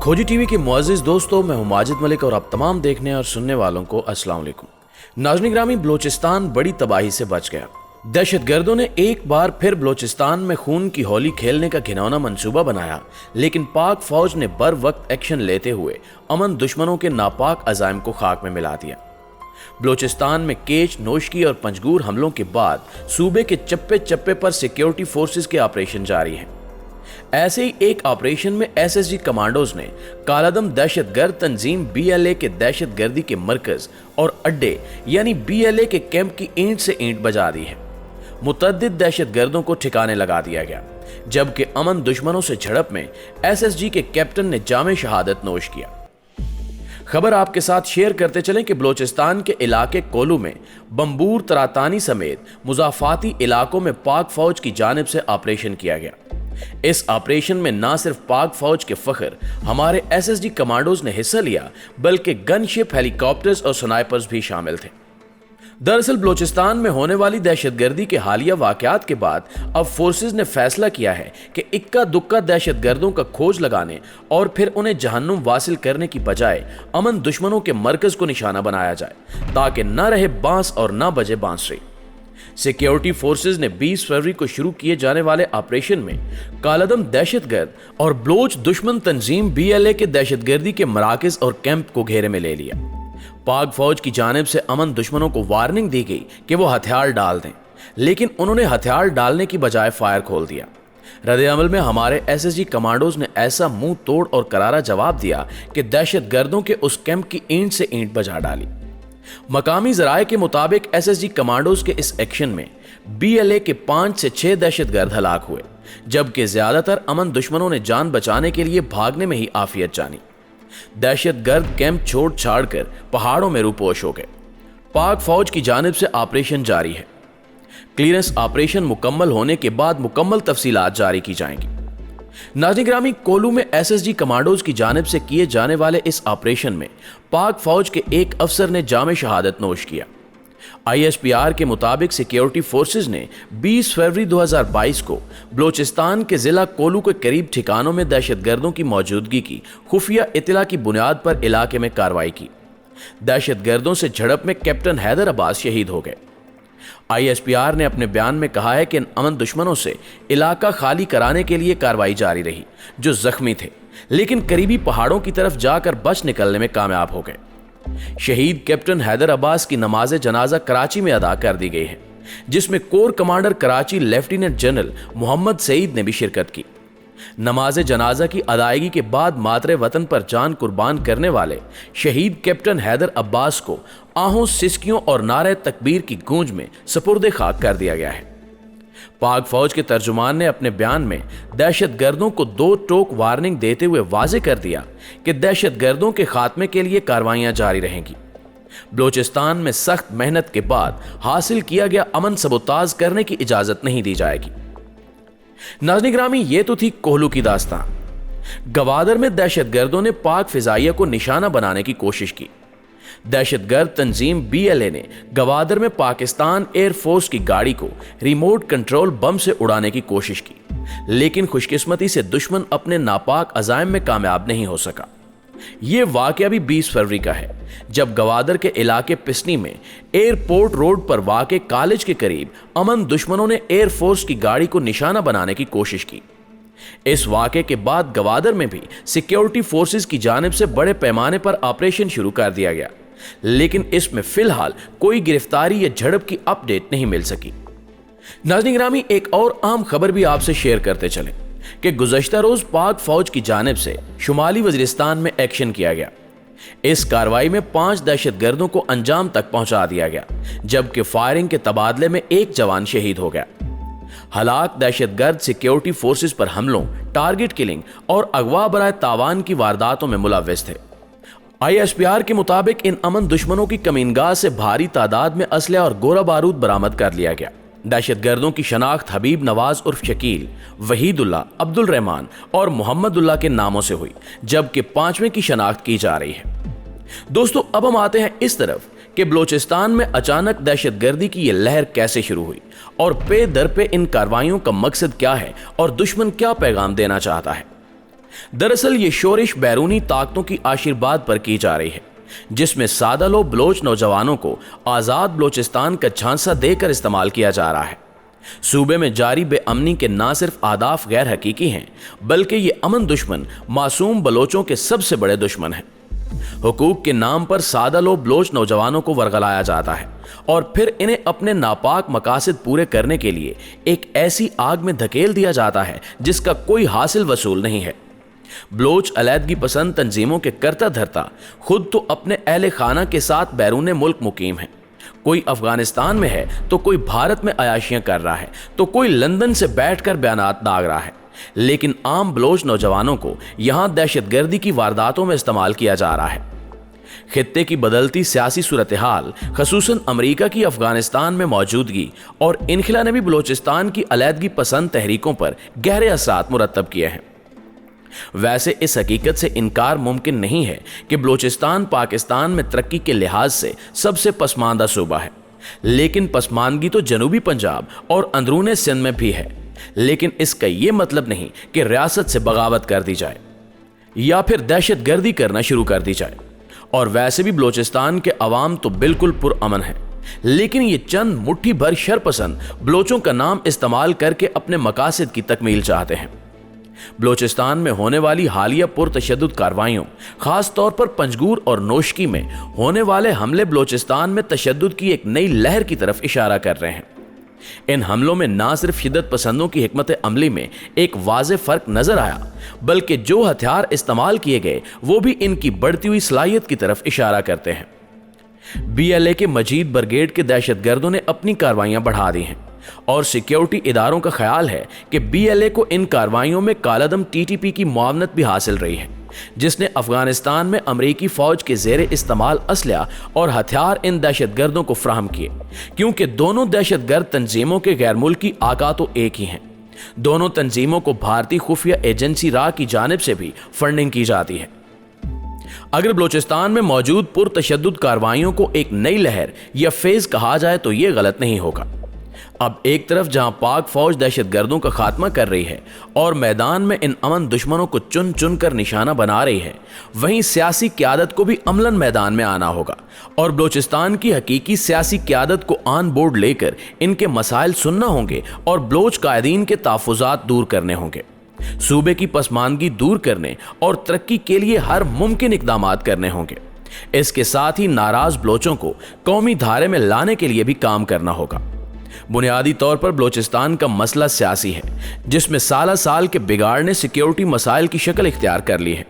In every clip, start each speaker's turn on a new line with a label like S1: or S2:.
S1: खोजी टीवी के मुअज़्ज़िज़ दोस्तों, मैं हूं माजिद मलिक और आप तमाम देखने और सुनने वालों को अस्सलाम वालेकुम। नाज़रीन ग्रामी, बलोचिस्तान बड़ी तबाही से बच गया। दहशतगर्दों ने एक बार फिर बलोचिस्तान में खून की होली खेलने का घिनौना मंसूबा बनाया, लेकिन पाक फौज ने बर वक्त एक्शन लेते हुए अमन दुश्मनों के नापाक अज़ाइम को खाक में मिला दिया। बलोचिस्तान में केच, नोशकी और पंजगूर हमलों के बाद सूबे के चप्पे चप्पे पर सिक्योरिटी फोर्सेस के ऑपरेशन जारी हैं। ऐसे ही एक ऑपरेशन में एसएसजी कमांडोज ने कालादम दहशतगर्द तंजीम बीएलए के दहशतगर्दी के मरकज और अड्डे यानी बीएलए के कैंप की ईंट से ईंट बजा दी है। मुतअद्दिद दहशतगर्दों को ठिकाने लगा दिया गया, जबकि अमन दुश्मनों से झड़प में एसएसजी के कैप्टन ने जामे शहादत नोश किया। खबर आपके साथ शेयर करते चलें कि बलोचिस्तान के इलाके कोलू में बम्बूर, तरातानी समेत मुजाफाती इलाकों में पाक फौज की जानिब से ऑपरेशन किया गया। इस ऑपरेशन में न सिर्फ पाक फौज के फखर हमारे एसएसजी कमांडोज ने हिस्सा लिया, बल्कि गनशिप, हेलीकॉप्टर्स और स्नाइपर्स भी शामिल थे। दरअसल बलोचिस्तान में होने वाली दहशतगर्दी के हालिया वाकयात के बाद अब फोर्सेस ने फैसला किया है कि इक्का दुक्का दहशतगर्दों का खोज लगाने और फिर उन्हें जहन्नुम वासिल करने की बजाय अमन दुश्मनों के मरकज को निशाना बनाया जाए, ताकि न रहे बांस और न बजे बांसुरी। सिक्योरिटी फोर्सेस ने 20 फरवरी को शुरू किए जाने वाले ऑपरेशन में कालादम दहशतगर्द और बलोच दुश्मन तंजीम बीएलए के दहशतगर्दी के मराकज और कैंप को घेरे में ले लिया। पाक फौज की जानिब से अमन दुश्मनों को वार्निंग दी गई कि वो हथियार डाल दें, लेकिन उन्होंने हथियार डालने की बजाय फायर खोल दिया। रद्द-ए-अमल में हमारे एसएसजी कमांडोज ने ऐसा मुंह तोड़ और करारा जवाब दिया कि दहशतगर्दों के उस कैंप की ईंट से ईंट बजा डाली। मकामी जराये के मुताबिक एसएसजी कमांडोज के इस एक्शन में बीएलए के 5 से 6 दहशतगर्द हलाक हुए, जबकि ज्यादातर अमन दुश्मनों ने जान बचाने के लिए भागने में ही आफियत जानी। दहशतगर्द कैंप छोड़ छाड़ कर पहाड़ों में रूपोश हो गए। पाक फौज की जानिब से ऑपरेशन जारी है। क्लियरेंस ऑपरेशन मुकम्मल होने के बाद मुकम्मल तफसीलात जारी की जाएंगी। नाज़रीन ग्रामी, कोलू में एसएसजी कमांडोज की जानिब से किए जाने वाले इस ऑपरेशन में पाक फौज के एक अफसर ने जामे शहादत नोश किया। आईएसपीआर के मुताबिक सिक्योरिटी फोर्सेस ने 20 फरवरी 2022 को बलोचिस्तान के जिला कोलू के करीब ठिकानों में दहशतगर्दों की मौजूदगी की खुफिया इत्तला की बुनियाद पर इलाके में कार्रवाई की। दहशतगर्दों से झड़प में कैप्टन हैदर अब्बास शहीद हो गए। आईएसपीआर ने अपने बयान में कहा है कि अमन दुश्मनों से इलाका खाली कराने के लिए कार्रवाई जारी रही, जो जख्मी थे लेकिन करीबी पहाड़ों की तरफ जाकर बच निकलने में कामयाब हो गए। शहीद कैप्टन हैदर अब्बास की नमाज जनाजा कराची में अदा कर दी गई है, जिसमें core commander Karachi lieutenant general Mohammad Saeed ने भी शिरकत की। नमाज जनाजा की अदायगी के बाद मातरे वतन पर जान कुर्बान करने वाले शहीद कैप्टन हैदर अब्बास को आहों, सिसकियों और नारे तकबीर की गूंज में सपुर्दे खाक कर दिया गया है। पाक फौज के तर्जुमान ने अपने बयान में दहशतगर्दों को 2 टोक वार्निंग देते हुए वाजे कर दिया कि दहशतगर्दों के खात्मे के लिए कार्रवाइयां जारी रहेंगी। बलोचिस्तान में सख्त मेहनत के बाद हासिल किया गया अमन सबोताज करने की इजाजत नहीं दी जाएगी। नाज़रीन ग्रामी, ये तो थी कोहलू की दास्तान। गवादर में दहशतगर्दों ने पाक फिजाइया को निशाना बनाने की कोशिश की। दहशतगर्द तंजीम बीएलए ने गवादर में पाकिस्तान एयरफोर्स की गाड़ी को रिमोट कंट्रोल बम से उड़ाने की कोशिश की, लेकिन खुशकिस्मती से दुश्मन अपने नापाक अज़ाइम में कामयाब नहीं हो सका। यह वाकया भी 20 फरवरी का है, जब गवादर के इलाके पिसनी में एयरपोर्ट रोड पर वाक़े कॉलेज के करीब अमन दुश्मनों ने एयरफोर्स की गाड़ी को निशाना बनाने की कोशिश की। इस वाक़े के बाद गवादर में भी सिक्योरिटी फोर्सेस की जानिब से बड़े पैमाने पर ऑपरेशन शुरू कर दिया गया, लेकिन इसमें फिलहाल कोई गिरफ्तारी या झड़प की अपडेट नहीं मिल सकी। नाज़रीन ग्रामी, एक और अहम खबर भी आपसे शेयर करते चले कि गुज़श्ता रोज पाक फौज की जानिब से शुमाली वज़ीरिस्तान में एक्शन किया गया। इस कार्रवाई में 5 दहशतगर्दों को अंजाम तक पहुंचा दिया गया, जबकि फायरिंग के तबादले में एक जवान शहीद हो गया। हलाक दहशतगर्द सिक्योरिटी फोर्सेस पर हमलों, टारगेट किलिंग और अगवा बराए तावान की वारदातों में मुलव्विस थे। आईएसपीआर के मुताबिक इन अमन दुश्मनों की कमीनगाह से भारी तादाद में असलहा और गोला बारूद बरामद कर लिया गया। दहशतगर्दों की शनाख्त हबीब नवाज उर्फ शकील, वहीदुल्ला, अब्दुल रहमान और मोहम्मदुल्ला के नामों से हुई, जबकि 5वें की शनाख्त की जा रही है। दोस्तों, अब हम आते हैं इस तरफ कि बलोचिस्तान में अचानक दहशतगर्दी की यह लहर कैसे शुरू हुई और पे दर पे इन कार्रवाइयों का मकसद क्या है और दुश्मन क्या पैगाम देना चाहता है। दरअसल ये शोरिश बैरूनी ताकतों की आशीर्वाद पर की जा रही है, जिसमें सादा बलोच नौजवानों को आजाद बलोचिस्तान का झांसा देकर इस्तेमाल किया जा रहा है। सूबे में जारी बेअमनी के ना सिर्फ आदाफ गैर हकीकी हैं, बल्कि ये अमन दुश्मन मासूम बलोचों के सबसे बड़े दुश्मन हैं। हुकूक के नाम पर सादा बलोच नौजवानों को वर्गलाया जाता है और फिर इन्हें अपने नापाक मकासद पूरे करने के लिए एक ऐसी आग में धकेल दिया जाता है जिसका कोई हासिल वसूल नहीं है। बलोच अलैदगी पसंद तंजीमों के करता धरता खुद तो अपने अहले खाना के साथ बैरून मुल्क मुकीम है। कोई अफगानिस्तान में है तो कोई भारत में अयाशियां कर रहा है तो कोई लंदन से बैठकर बयानात दाग रहा है, लेकिन आम बलोच नौजवानों को यहां दहशतगर्दी की वारदातों में इस्तेमाल किया जा रहा है। खित्ते की बदलती सियासी सूरत हाल, खसूसन अमरीका की अफगानिस्तान में मौजूदगी और इनखिला ने भी बलोचिस्तान की अलैदगी पसंद तहरीकों पर गहरे असरात मुरतब किए हैं। वैसे इस हकीकत से इनकार मुमकिन नहीं है कि बलोचिस्तान पाकिस्तान में तरक्की के लिहाज से सबसे पसमानदा सूबा है, लेकिन पसमानगी तो जनूबी पंजाब और अंदरूने सिंध में भी है। लेकिन इसका यह मतलब नहीं कि रियासत से बगावत कर दी जाए या फिर दहशतगर्दी करना शुरू कर दी जाए। और वैसे भी बलोचिस्तान के अवाम तो बिल्कुल पुरअमन है, लेकिन ये चंद मुट्ठी भर शरपसंद बलोचों का नाम इस्तेमाल करके अपने मकासद की तकमील चाहते हैं। बलोचिस्तान में होने वाली हालिया पुरतशद्दुद कार्रवाइयों, खास तौर पर पंजगूर और नोशकी में होने वाले हमले बलोचिस्तान में तशद्दुद की एक नई लहर की तरफ इशारा कर रहे हैं। इन हमलों में ना सिर्फ शिद्दत पसंदों की हिकमत अमली में एक वाज़े फर्क नजर आया, बल्कि जो हथियार इस्तेमाल किए गए वो भी इनकी बढ़ती हुई सलाहियत की तरफ इशारा करते हैं। BLA के मजीद ब्रिगेड के दहशतगर्दों ने अपनी कार्रवाइयां बढ़ा दी हैं और सिक्योरिटी इदारों का ख्याल है कि BLA को इन कार्रवाइयों में कालादम TTP की मुआवनत भी हासिल रही है, जिसने अफगानिस्तान में अमरीकी फौज के जेर इस्तेमाल असलहा और हथियार इन दहशतगर्दों को फ्राहम किए, क्योंकि दोनों दहशतगर्द तंजीमों के गैर मुल्की आका तो एक ही हैं। दोनों तंजीमों को भारतीय खुफिया एजेंसी RA की जानिब से भी फंडिंग की जाती है। अगर बलोचिस्तान में मौजूद पुरतशद्दुद कार्रवाइयों को एक नई लहर या फेज कहा जाए तो यह गलत नहीं होगा। अब एक तरफ जहां पाक फौज दहशतगर्दों का खात्मा कर रही है और मैदान में इन अमन दुश्मनों को चुन चुन कर निशाना बना रही है, वहीं सियासी क़यादत को भी अमलन मैदान में आना होगा और बलोचिस्तान की हकीकी सियासी क़यादत को ऑन बोर्ड लेकर इनके मसाइल सुनना होंगे और बलोच कायदीन के तहफ़्फ़ुज़ात दूर करने होंगे। सूबे की पसमानगी दूर करने और तरक्की के लिए हर मुमकिन इक़दामात करने होंगे। इसके साथ ही नाराज बलोचों को कौमी धारे में लाने के लिए भी काम करना होगा। बुनियादी तौर पर बलोचिस्तान का मसला सियासी है, जिसमें साल के बिगाड़ ने सिक्योरिटी मसाइल की शक्ल इख्तियार कर ली है।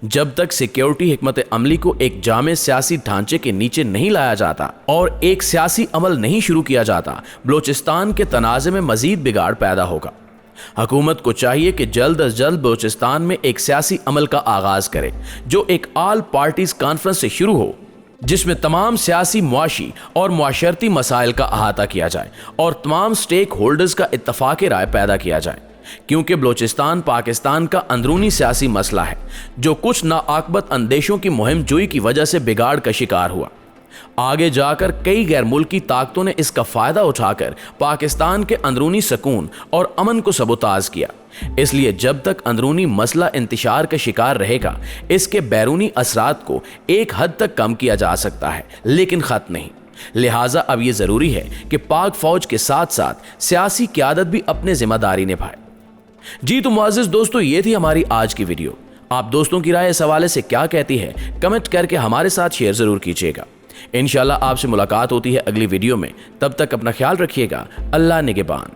S1: जब तक सिक्योरिटी हिकमत अमली को एक जामे सियासी ढांचे के नीचे नहीं लाया जाता और एक सियासी अमल नहीं शुरू किया जाता, बलोचिस्तान के तनाज़े में मजीद बिगाड़ पैदा होगा। हुकूमत को चाहिए कि जल्द अज जल्द बलोचिस्तान में एक सियासी अमल का आगाज करे, जो एक ऑल पार्टीज कॉन्फ्रेंस से शुरू हो, जिसमें तमाम सियासी, मुआशी और मुआशरती मसाइल का अहाता किया जाए और तमाम स्टेक होल्डर्स का इत्तफाक राय पैदा किया जाए। क्योंकि बलोचिस्तान पाकिस्तान का अंदरूनी सियासी मसला है, जो कुछ नाआकबत अंदेशों की मुहिम जोई की वजह से बिगाड़ का शिकार हुआ। आगे जाकर कई गैर मुल्की ताकतों ने इसका फायदा उठाकर पाकिस्तान के अंदरूनी सुकून और अमन को सबोताज किया। इसलिए जब तक अंदरूनी मसला इंतशार का शिकार रहेगा, इसके बैरूनी असरात को एक हद तक कम किया जा सकता है, लेकिन खत्म नहीं। लिहाजा अब यह जरूरी है कि पाक फौज के साथ साथ सियासी क़यादत भी अपनी जिम्मेदारी निभाए। जी तो मुअज़्ज़िज़ दोस्तों, ये थी हमारी आज की वीडियो। आप दोस्तों की राय इस हवाले से क्या कहती है, कमेंट करके हमारे साथ शेयर जरूर कीजिएगा। इंशाल्लाह आपसे मुलाकात होती है अगली वीडियो में। तब तक अपना ख्याल रखिएगा। अल्लाह निगहबान।